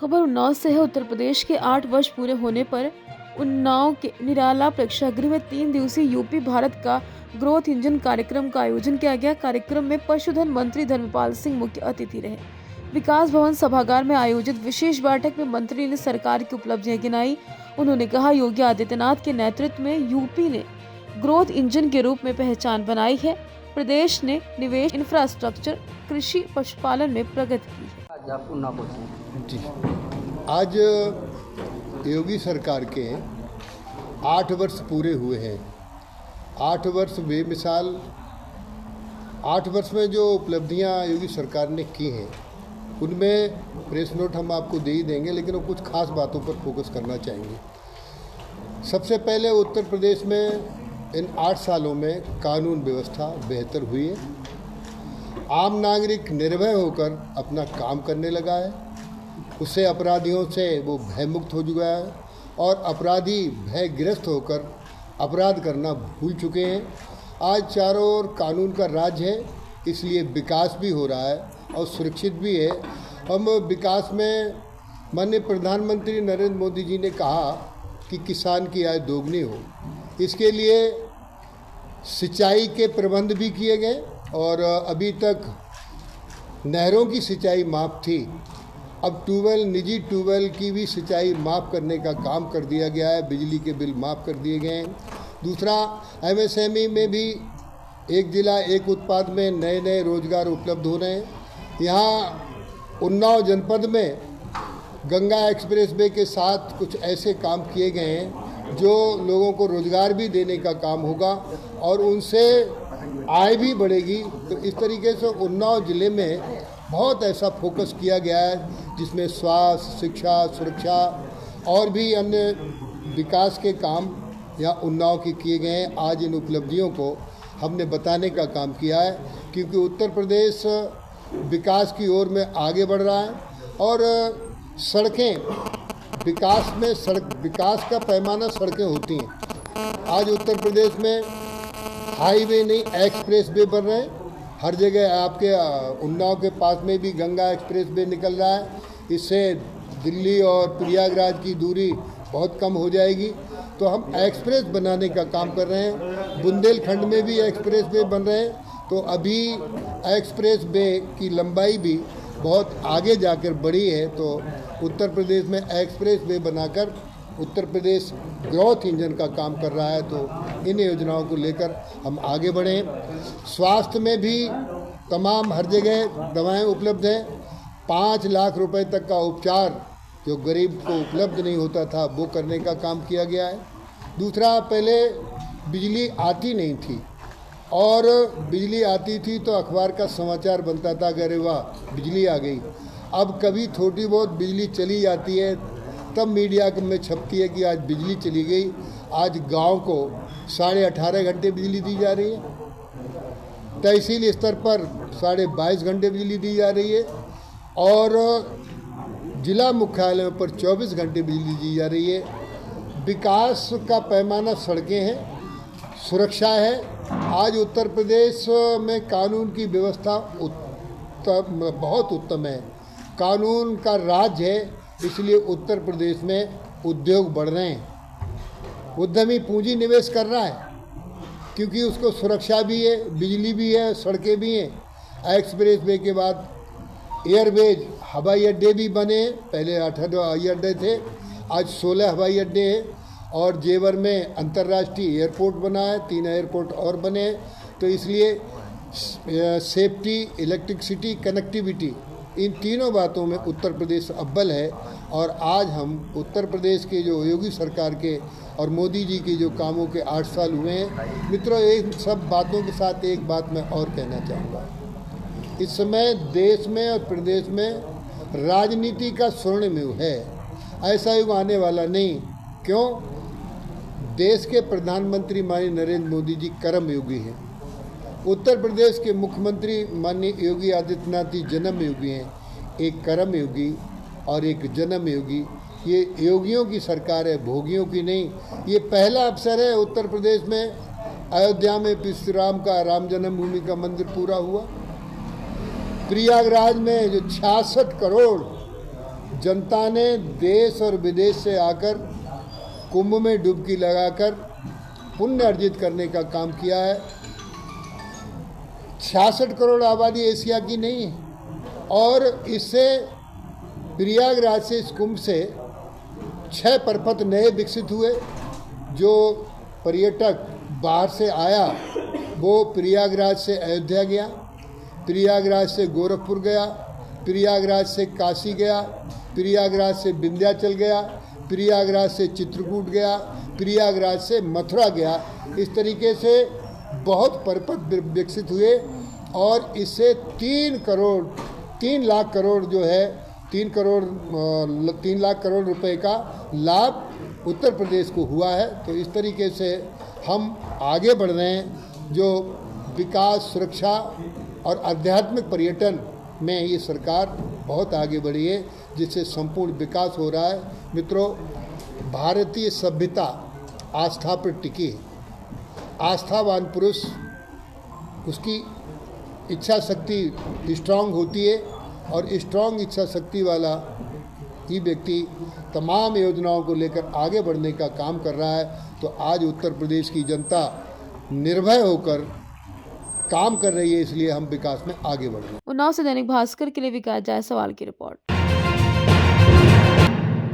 खबर उन्नाव से है। उत्तर प्रदेश के 8 वर्ष पूरे होने पर उन्नाव के निराला प्रेक्षागृह में 3 दिवसीय यूपी भारत का ग्रोथ इंजन कार्यक्रम का आयोजन किया गया। कार्यक्रम में पशुधन मंत्री धर्मपाल सिंह मुख्य अतिथि रहे। विकास भवन सभागार में आयोजित विशेष बैठक में मंत्री ने सरकार की उपलब्धियां गिनाई। उन्होंने कहा, योगी आदित्यनाथ के नेतृत्व में यूपी ने ग्रोथ इंजन के रूप में पहचान बनाई है। प्रदेश ने निवेश, इंफ्रास्ट्रक्चर, कृषि, पशुपालन में प्रगति की है। जी, आज योगी सरकार के 8 वर्ष पूरे हुए हैं। 8 वर्ष बेमिसाल। 8 वर्ष में जो उपलब्धियां योगी सरकार ने की हैं उनमें प्रेस नोट हम आपको दे ही देंगे, लेकिन वो कुछ खास बातों पर फोकस करना चाहेंगे। सबसे पहले उत्तर प्रदेश में इन 8 सालों में कानून व्यवस्था बेहतर हुई है। आम नागरिक निर्भय होकर अपना काम करने लगा है। उससे अपराधियों से वो भयमुक्त हो चुका है और अपराधी भयग्रस्त होकर अपराध करना भूल चुके हैं। आज चारों ओर कानून का राज है, इसलिए विकास भी हो रहा है और सुरक्षित भी है। हम विकास में माननीय प्रधानमंत्री नरेंद्र मोदी जी ने कहा कि किसान की आय दोगुनी हो, इसके लिए सिंचाई के प्रबंध भी किए गए और अभी तक नहरों की सिंचाई माफ़ थी, अब ट्यूबवेल, निजी ट्यूबवेल की भी सिंचाई माफ़ करने का काम कर दिया गया है। बिजली के बिल माफ़ कर दिए गए हैं। दूसरा, एमएसएमई में भी एक जिला एक उत्पाद में नए नए रोजगार उपलब्ध हो रहे हैं। यहाँ उन्नाव जनपद में गंगा एक्सप्रेस वे के साथ कुछ ऐसे काम किए गए हैं जो लोगों को रोजगार भी देने का काम होगा और उनसे आय भी बढ़ेगी। तो इस तरीके से उन्नाव ज़िले में बहुत ऐसा फोकस किया गया है जिसमें स्वास्थ्य, शिक्षा, सुरक्षा और भी अन्य विकास के काम यहाँ उन्नाव के किए गए हैं। आज इन उपलब्धियों को हमने बताने का काम किया है क्योंकि उत्तर प्रदेश विकास की ओर में आगे बढ़ रहा है और सड़कें, विकास का पैमाना सड़कें होती हैं। आज उत्तर प्रदेश में हाईवे नहीं, एक्सप्रेस वे बन रहे हैं। हर जगह आपके उन्नाव के पास में भी गंगा एक्सप्रेस वे निकल रहा है। इससे दिल्ली और प्रयागराज की दूरी बहुत कम हो जाएगी। तो हम एक्सप्रेस बनाने का काम कर रहे हैं। बुंदेलखंड में भी एक्सप्रेस वे बन रहे हैं। तो अभी एक्सप्रेस वे की लंबाई भी बहुत आगे जाकर बढ़ी है। तो उत्तर प्रदेश में एक्सप्रेस वे बनाकर उत्तर प्रदेश ग्रोथ इंजन का काम कर रहा है। तो इन योजनाओं को लेकर हम आगे बढ़ें। स्वास्थ्य में भी तमाम हर जगह दवाएं उपलब्ध हैं। 5 लाख रुपए तक का उपचार जो गरीब को उपलब्ध नहीं होता था वो करने का काम किया गया है। दूसरा, पहले बिजली आती नहीं थी और बिजली आती थी तो अखबार का समाचार बनता था कि अरे वाह बिजली आ गई। अब कभी थोड़ी बहुत बिजली चली जाती है तब मीडिया में छपती है कि आज बिजली चली गई। आज गांव को 18.5 घंटे बिजली दी जा रही है। तहसील स्तर पर 22.5 घंटे बिजली दी जा रही है और जिला मुख्यालयों पर 24 घंटे बिजली दी जा रही है। विकास का पैमाना सड़कें हैं, सुरक्षा है। आज उत्तर प्रदेश में कानून की व्यवस्था बहुत उत्तम है। कानून का राज है, इसलिए उत्तर प्रदेश में उद्योग बढ़ रहे हैं। उद्यमी पूंजी निवेश कर रहा है क्योंकि उसको सुरक्षा भी है, बिजली भी है, सड़कें भी हैं। एक्सप्रेस वे के बाद एयरवेज, हवाई अड्डे भी बने। पहले 8 हवाई अड्डे थे, आज 16 हवाई अड्डे हैं और जेवर में अंतर्राष्ट्रीय एयरपोर्ट बना है, 3 एयरपोर्ट और बने हैं। तो इसलिए सेफ्टी, इलेक्ट्रिसिटी, कनेक्टिविटी, इन तीनों बातों में उत्तर प्रदेश अव्वल है। और आज हम उत्तर प्रदेश के जो योगी सरकार के और मोदी जी के जो कामों के 8 साल हुए हैं। मित्रों, इन सब बातों के साथ एक बात मैं और कहना चाहूँगा। इस समय देश में और प्रदेश में राजनीति का स्वर्णिम युग है। ऐसा युग आने वाला नहीं। क्यों? देश के प्रधानमंत्री माननीय नरेंद्र मोदी जी कर्म योगी हैं। उत्तर प्रदेश के मुख्यमंत्री माननीय योगी आदित्यनाथ जी जन्म योगी हैं। एक कर्म योगी और एक जन्म योगी। ये योगियों की सरकार है, भोगियों की नहीं। ये पहला अवसर है उत्तर प्रदेश में। अयोध्या में श्री राम का राम जन्मभूमि का मंदिर पूरा हुआ। प्रयागराज में जो 66 करोड़ जनता ने देश और विदेश से आकर कुंभ में डुबकी लगाकर पुण्य अर्जित करने का काम किया है। 66 करोड़ आबादी एशिया की नहीं है और इससे प्रयागराज से, इस कुंभ से 6 प्रपथ नए विकसित हुए। जो पर्यटक बाहर से आया वो प्रयागराज से अयोध्या गया, प्रयागराज से गोरखपुर गया, प्रयागराज से काशी गया, प्रयागराज से विंध्याचल गया, प्रयागराज से चित्रकूट गया, प्रयागराज से मथुरा गया। इस तरीके से बहुत प्रपथ विकसित हुए और इससे 3 लाख करोड़ जो है 3 लाख करोड़ रुपए का लाभ उत्तर प्रदेश को हुआ है। तो इस तरीके से हम आगे बढ़ रहे हैं। जो विकास, सुरक्षा और आध्यात्मिक पर्यटन में ये सरकार बहुत आगे बढ़ी है, जिससे संपूर्ण विकास हो रहा है। मित्रों, भारतीय सभ्यता आस्था पर टिकी है। आस्थावान पुरुष, उसकी इच्छा शक्ति स्ट्रांग होती है और स्ट्रांग इच्छा शक्ति वाला ही व्यक्ति तमाम योजनाओं को लेकर आगे बढ़ने का काम कर रहा है। तो आज उत्तर प्रदेश की जनता निर्भय होकर काम कर रही है, इसलिए हम विकास में आगे बढ़ रहे हैं। उन्नाव से दैनिक भास्कर के लिए विकास जायसवाल की रिपोर्ट।